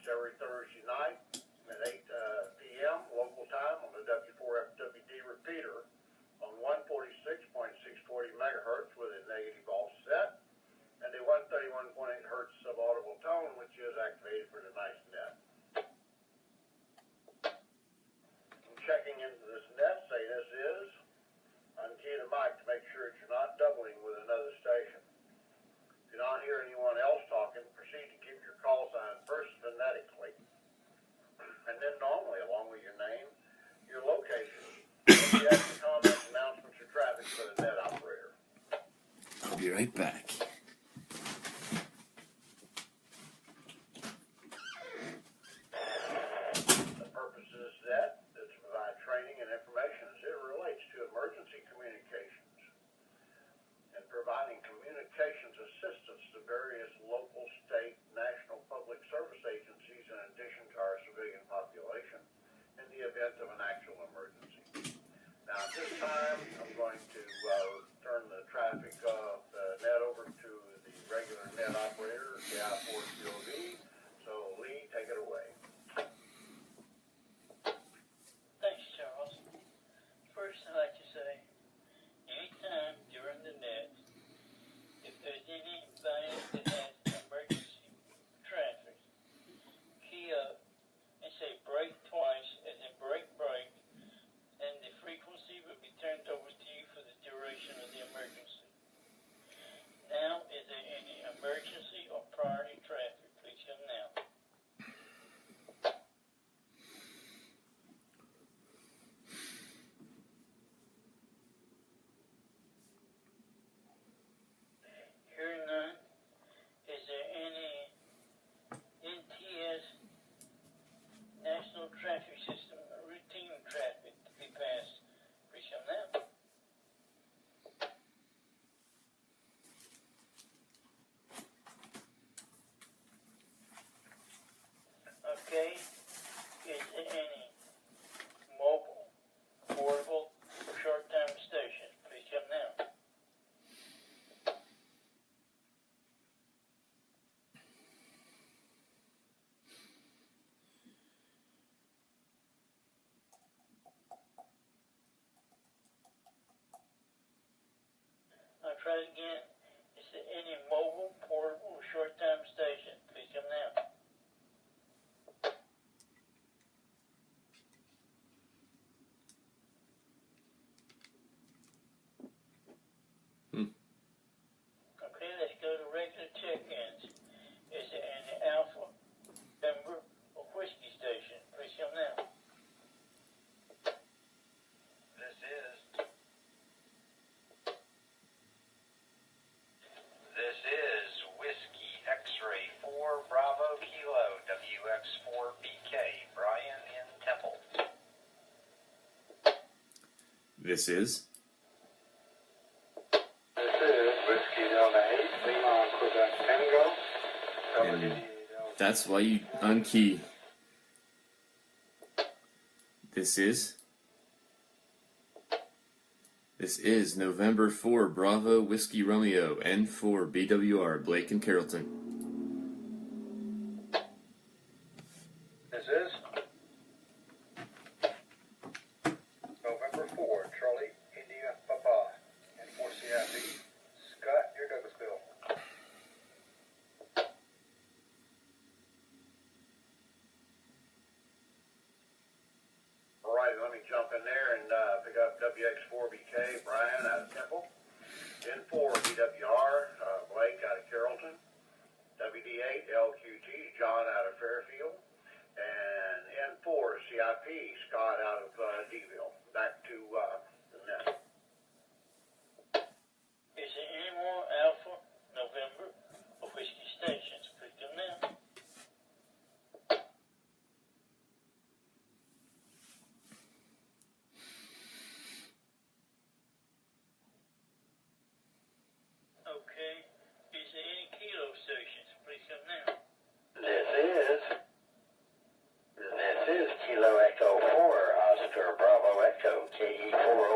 every Thursday night at 8 p.m. local time on the W4FWD repeater on 146.640 megahertz with a negative offset and a 131.8 hertz sub-audible tone, which is activated for the nice net. I'm checking into this net, say this is. Unkey the mic to make sure that you're not doubling with another station. If you don't hear anyone else talking, proceed to keep your call sign first phonetically, and then normally along with your name, your location. If you have any comments, announcements, or traffic for the net operator. I'll be right back. The purpose of this net is to provide training and information as it relates to emergency communications and providing communications assistance to various local, state, national public service agencies in addition to our civilian population in the event of an actual emergency. Now, at this time, I'm going to turn the traffic of the net over to the regular net operator, the I-4COV. So, Lee, take it away. Thanks, Charles. First, I'd like to say, anytime during the net, if there's anybody that has emergency traffic, key up and say break twice, as in break, and the frequency will be turned over to you for the duration of the emergency. Now, is there any emergency or priority traffic? Please come now. Hearing none, is there any NTS National Traffic System routine traffic to be passed? Please come now. Okay, is there any mobile, portable, or short-term stations? Please come now. I'll try it again. Is there any mobile, portable, or short-term station? Please come now. Okay, let's go to regular check-ins. Is there any Alpha, Denver, or Whiskey station? Please come now. This is Whiskey X-Ray 4 Bravo Kilo WX4BK, Brian in Temple. This is Whiskey Delta 8, Lima, Quebec, Tango. And that's why you unkey. This is November 4 Bravo Whiskey Romeo N4 BWR Blake and Carrollton. This is November 4, Charlie, India, Papa, and 4CIP. Scott, your Douglasville. All right, let me jump in there and pick up WX4BK, Brian out of Temple. N4 BWR, Blake out of Carrollton. WD8 LQT, John out of Fairfield. And N4 CIP, Scott out of Deville. Back to the net. Is there any more Alpha, November, or Whiskey stations? Click them now. Okay, is there any Kilo stations? Please come now. This is Kilo Echo 4, Oscar Bravo Echo, KE4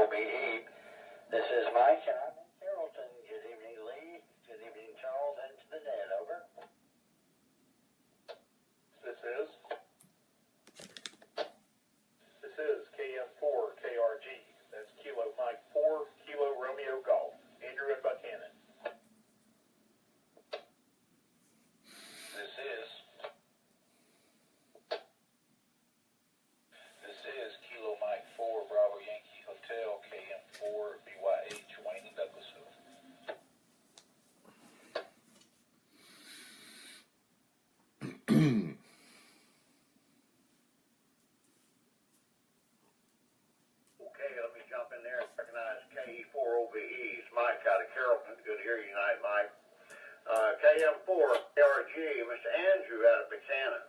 hear you tonight, Mike. KM4, ARG, Mr. Andrew out of Buchanan.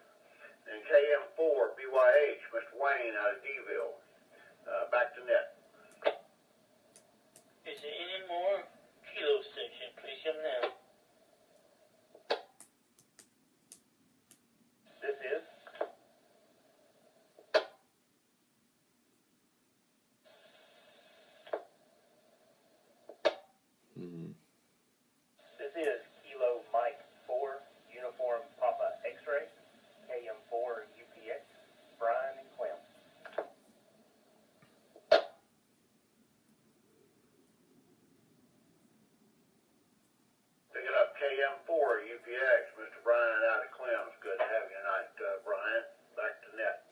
And KM4, BYH, Mr. Wayne out of Deville. Back to net. Is there any more kilo section? Please come now. This is Kilo Mike 4, Uniform Papa X-Ray, KM4 UPX, Brian and Clem. Picking up KM4, UPX, Mr. Brian out of Clem's. Good to have you tonight, Brian. Back to net.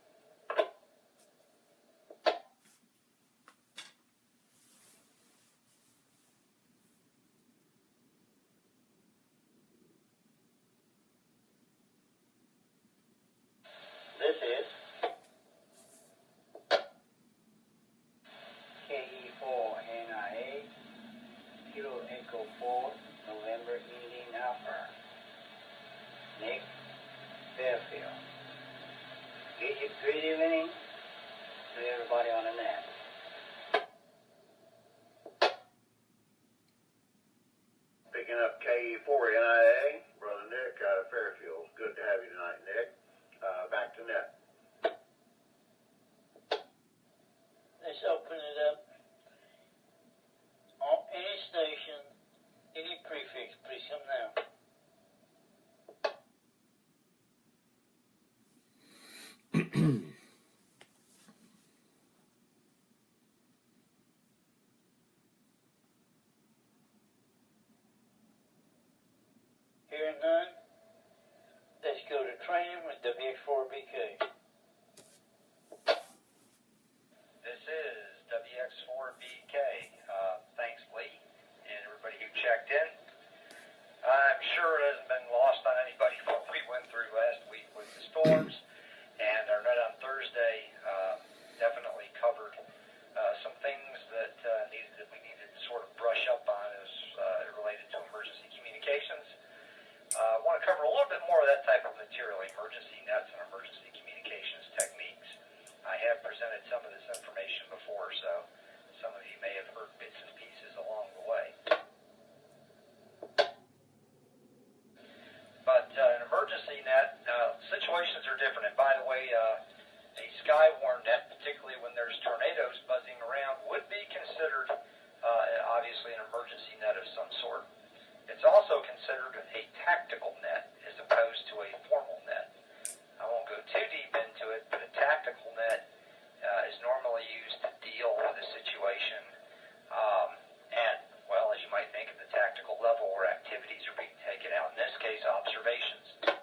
This is KE4 NIA, Kilo Echo 4, November Indian Alpha, Nick Fairfield. Good evening to everybody on the net. Picking up KE4 NIA, Brother Nick out of Fairfield. Good to have you tonight, Nick. Back to net. Let's open it up. On any station, any prefix, please come now. Hearing none, let's go to training with WX4BK. This is WX4BK. Thanks, Lee, and everybody who checked in. I'm sure it hasn't been lost on anybody what we went through last week with the storms, and our net on Thursday definitely covered some things that we needed to sort of brush up on as it related to emergency communications. I want to cover a little bit more of that type of material, emergency nets and emergency communications techniques. I have presented some of this information before, so some of you may have heard bits and pieces along the way. But an emergency net, situations are different. And by the way, a sky-worn net, particularly when there's tornadoes buzzing around, would be considered obviously an emergency net of some sort. It's also considered a tactical net as opposed to a formal net. I won't go too deep into it, but a tactical net is normally used to deal with a situation at, well, as you might think, at the tactical level where activities are being taken out. In this case, observations.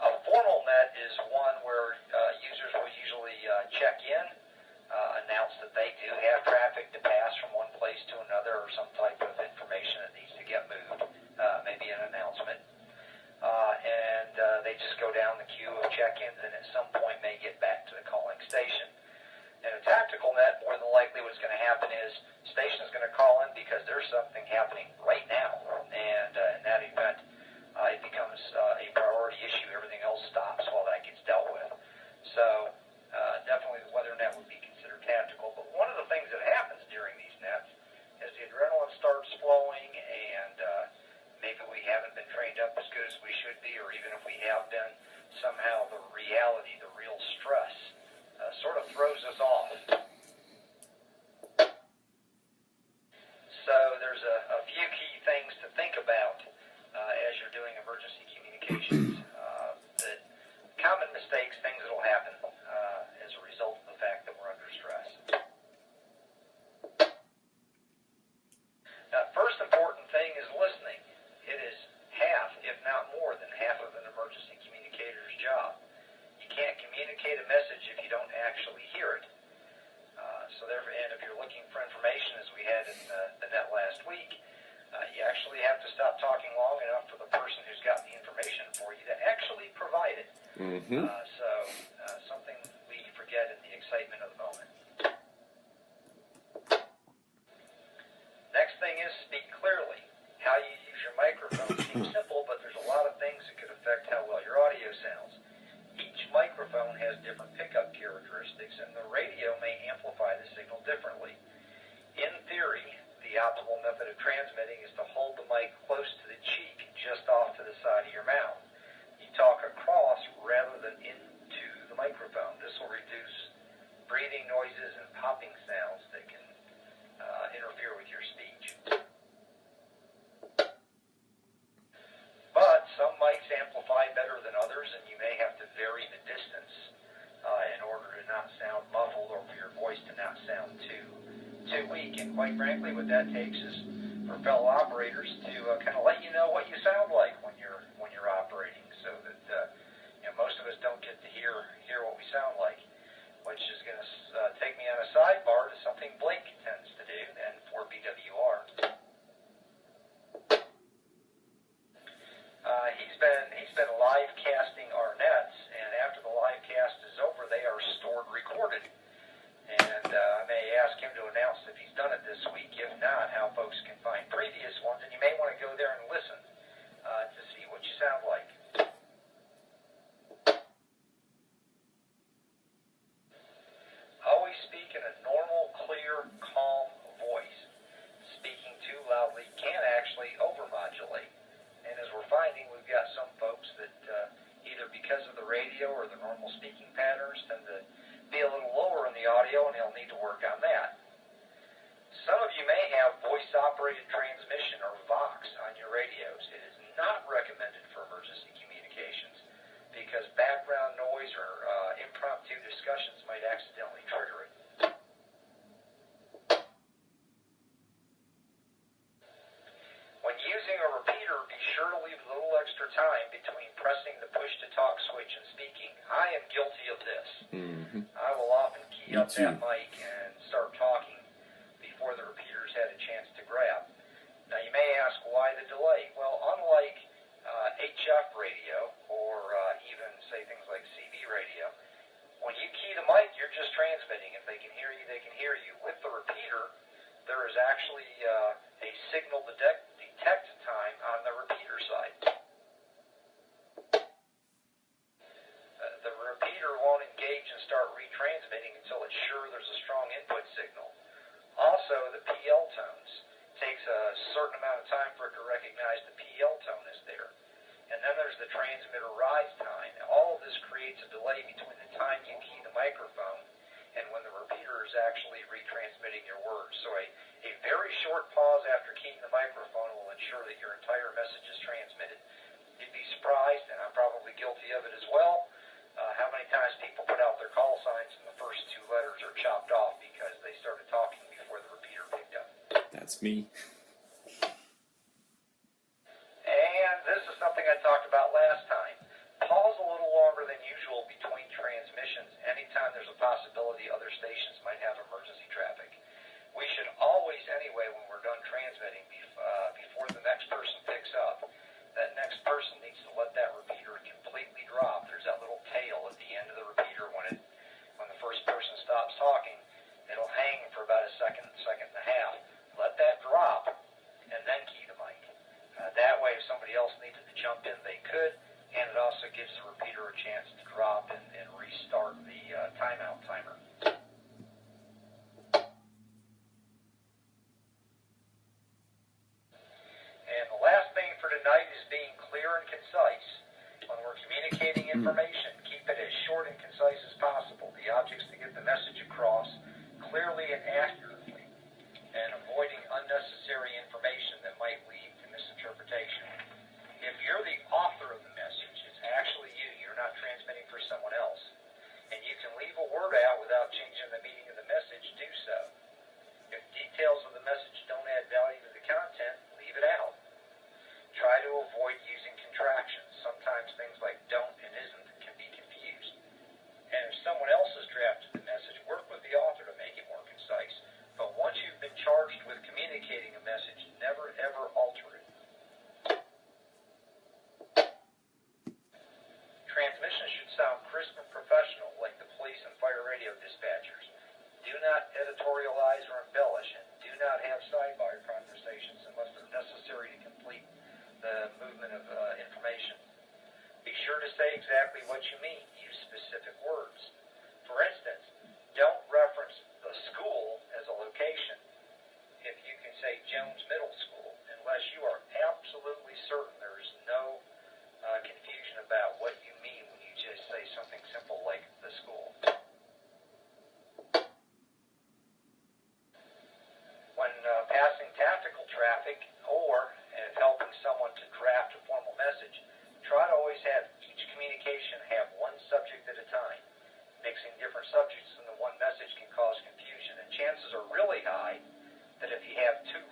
A formal net is one where users will usually check in, announce that they do have traffic to pass from one place to another, or some type of information that needs to get moved, maybe an announcement. And they just go down the queue of check-ins and at some point may get back to the calling station. In a tactical net, more than likely what's going to happen is the station's going to call in because there's something happening right now, and in that event, it becomes a priority issue. Everything else stops while that gets dealt with. So definitely the weather net would be considered tactical. But one of the things that happens during these nets is the adrenaline starts flowing, and maybe we haven't been trained up as good as we should be, or even if we have been, somehow the reality, the real stress, sort of throws us off. So there's a few key things to think about as you're doing emergency communications. That common mistakes, things that will happen as a result of the fact that we're under stress. Now, first important thing is listening. It is half, if not more than half, of an emergency communicator's job. You can't communicate a message if you don't actually hear it. So therefore, and if you're looking for information, as we had in the net last week, you actually have to stop talking long enough for the person who's got the information for you to actually provide it. Mm-hmm. So something we forget in the excitement of the moment. what that takes is for fellow operators to kind of let you know what you sound like when you're operating, so that most of us don't get to hear what we sound like, which is going to take me on a sidebar to something Blake tends to do, and for BWR. He's been live casting our nets, and after the live cast is over, they are stored recorded. And I may ask him to announce if he's done it this week. If not, how folks can find previous ones, and you may want to go there and listen to see what you sound like. Always speak in a normal, clear, calm voice. Speaking too loudly can actually overmodulate. And as we're finding, we've got some folks that either because of the radio or the normal speaking patterns tend to be a little lower in the audio, and they'll need to work on that. Some of you may have voice-operated transmission, or VOX, on your radios. It is not recommended for emergency communications because background noise or impromptu discussions might accidentally trigger it. When using a repeater, be sure to leave a little extra time between pressing the push-to-talk switch and speaking. I am guilty of this. Mm-hmm. I will often key up that mic and start talking before the repeaters had a chance to grab. Now you may ask, why the delay? Well, unlike HF radio or even say things like CB radio, when you key the mic, you're just transmitting. If they can hear you, they can hear you. With the repeater, there is actually a signal detect time on the repeater side. The repeater won't engage and start retransmitting until it's sure there's a strong input signal. Also, the PL tones takes a certain amount of time for it to recognize the PL tone is there. And then there's the transmitter rise time. All of this creates a delay between the time you key the microphone and when the repeater is actually retransmitting your words. So a very short pause after keying the microphone will ensure that your entire message is transmitted. You'd be surprised, and I'm probably guilty of it as well, how many times people put out their call signs and the first two letters are chopped off because they started talking before the repeater picked up. That's me. And this is something I talked about last time. Pause a little longer than usual between transmissions anytime there's a possibility other stations might have emergency traffic. We should always, anyway, when we're done transmitting, before the next person picks up, that next person needs to let that repeater completely drop. There's that little tail at the end of the repeater when the first person stops talking. It'll hang for about a second and a half. Let that drop, and then key the mic. That way, if somebody else needed to jump in, they could, and it also gives the repeater a chance to drop and restart the timeout timer. And the last thing for tonight is being clear and concise. When we're communicating information, keep it as short and concise as possible. The object's to get the message across clearly and accurately, and avoiding unnecessary information that might lead to misinterpretation. If you're the author of the message, it's actually you. You're not transmitting for someone else. And you can leave a word out without changing the meaning of the message, do so. If details of the message don't add value to the content, leave it out. Try to avoid using contractions. Sometimes things like don't and isn't can be confused. And if someone else has drafted the message, work with the author to make it more concise. But once you've been charged with communicating a message, never ever alter it. Transmissions should sound crisp and professional, like the police and fire radio dispatchers. Do not editorialize or embellish, and do not have sidebar conversations unless they're necessary to complete the movement of information. Be sure to say exactly what you mean. Use specific words. For instance, don't reference the school as a location if you can say Jones Middle School, unless you are absolutely certain there is no confusion about what you mean when you just say something simple like the school. When passing tactical traffic or helping someone to draft a formal message, try to always have each communication have one subject at a time. Mixing different subjects in the one message can cause confusion, and chances are really high that if you have two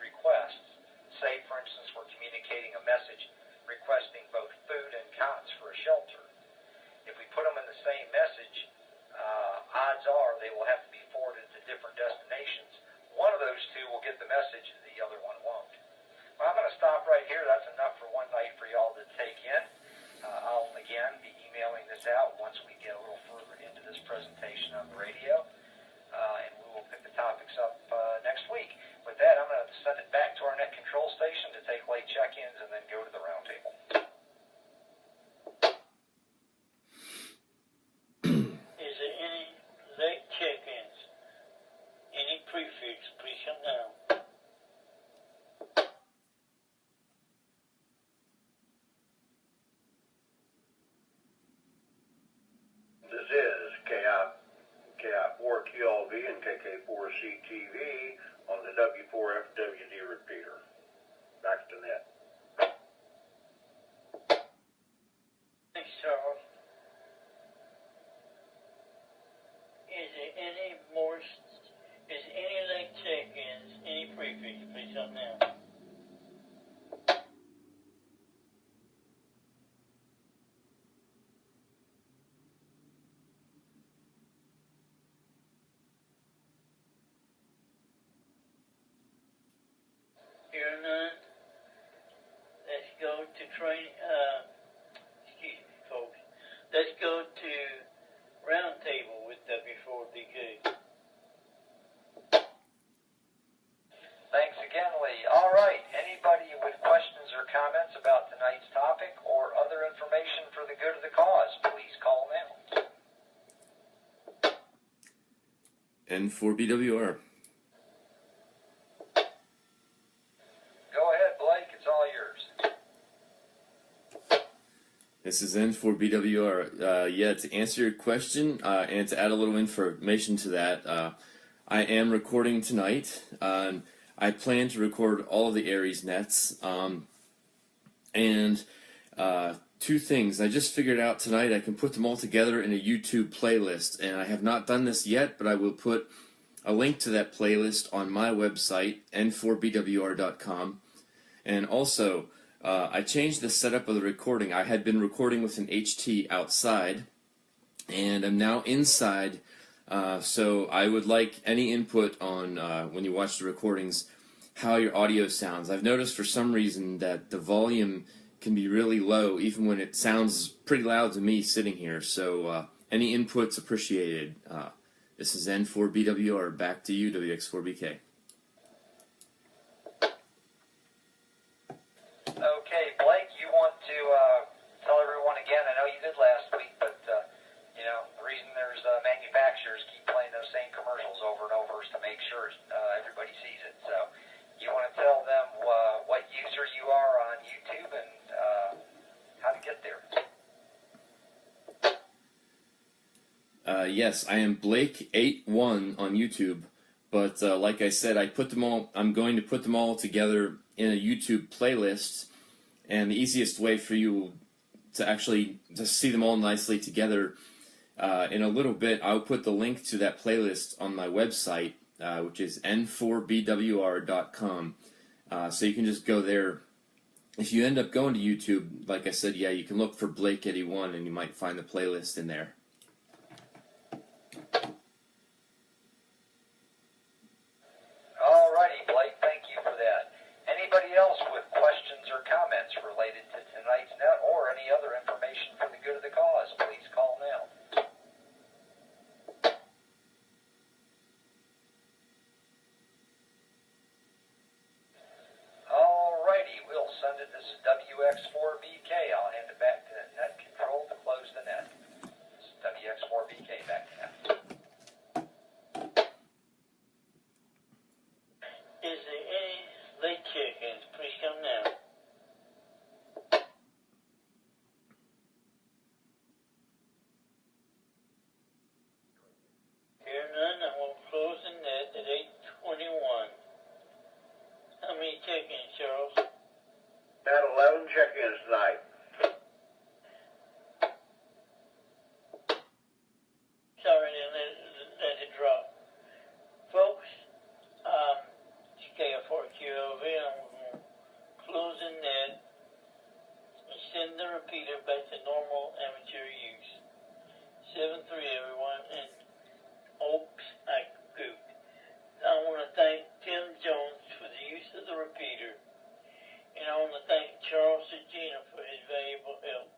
WCTV on the W4FWD repeater. Back to net. Thanks, Charles. Is there any more, is any late check-ins, any prefix, please help now? Hearing none, let's go to excuse me, folks. Let's go to roundtable with W4BK. Thanks again, Lee. All right. Anybody with questions or comments about tonight's topic or other information for the good of the cause, please call now. N4BWR. Go ahead, Blake. It's all yours. This is N4BWR. Yeah, to answer your question and to add a little information to that, I am recording tonight. I plan to record all of the ARES nets. And two things. I just figured out tonight I can put them all together in a YouTube playlist. And I have not done this yet, but I will put a link to that playlist on my website, n4bwr.com. And also, I changed the setup of the recording. I had been recording with an HT outside, and I'm now inside. So I would like any input on when you watch the recordings, how your audio sounds. I've noticed for some reason that the volume can be really low, even when it sounds pretty loud to me sitting here. So any input's appreciated. This is N4BWR. Back to you, WX4BK. Okay, Blake, you want to tell everyone again? I know you did last week, but you know the reason there's manufacturers keep playing those same commercials over and over is to make sure everybody sees it. So you want to tell them what user you are on YouTube and how to get there? Yes, I am Blake81 on YouTube, but like I said, I'm going to put them all together in a YouTube playlist, and the easiest way for you to actually just see them all nicely together, in a little bit, I'll put the link to that playlist on my website, which is n4bwr.com, so you can just go there. If you end up going to YouTube, like I said, yeah, you can look for Blake81 and you might find the playlist in there. Alrighty, Blake, thank you for that. Anybody else with questions or comments related to tonight's net or any other information for the good of the cause, please call now. Alrighty, we'll send it. This is WX4BK. I'll hand it back to net control to close the net. This is WX4BK back to net. Is there any late check-ins? Please come now. Hear none, I will close the net at 8:21. How many check-ins, Charles? Had 11 check-ins tonight. Sorry to let it drop. Folks, KF4QLV, I'm going to close the net and send the repeater back to normal amateur use. 7-3 everyone, and oops, I gooped. I want to thank Tim Jones for the use of the repeater, and I want to thank Charles Regina for his valuable help.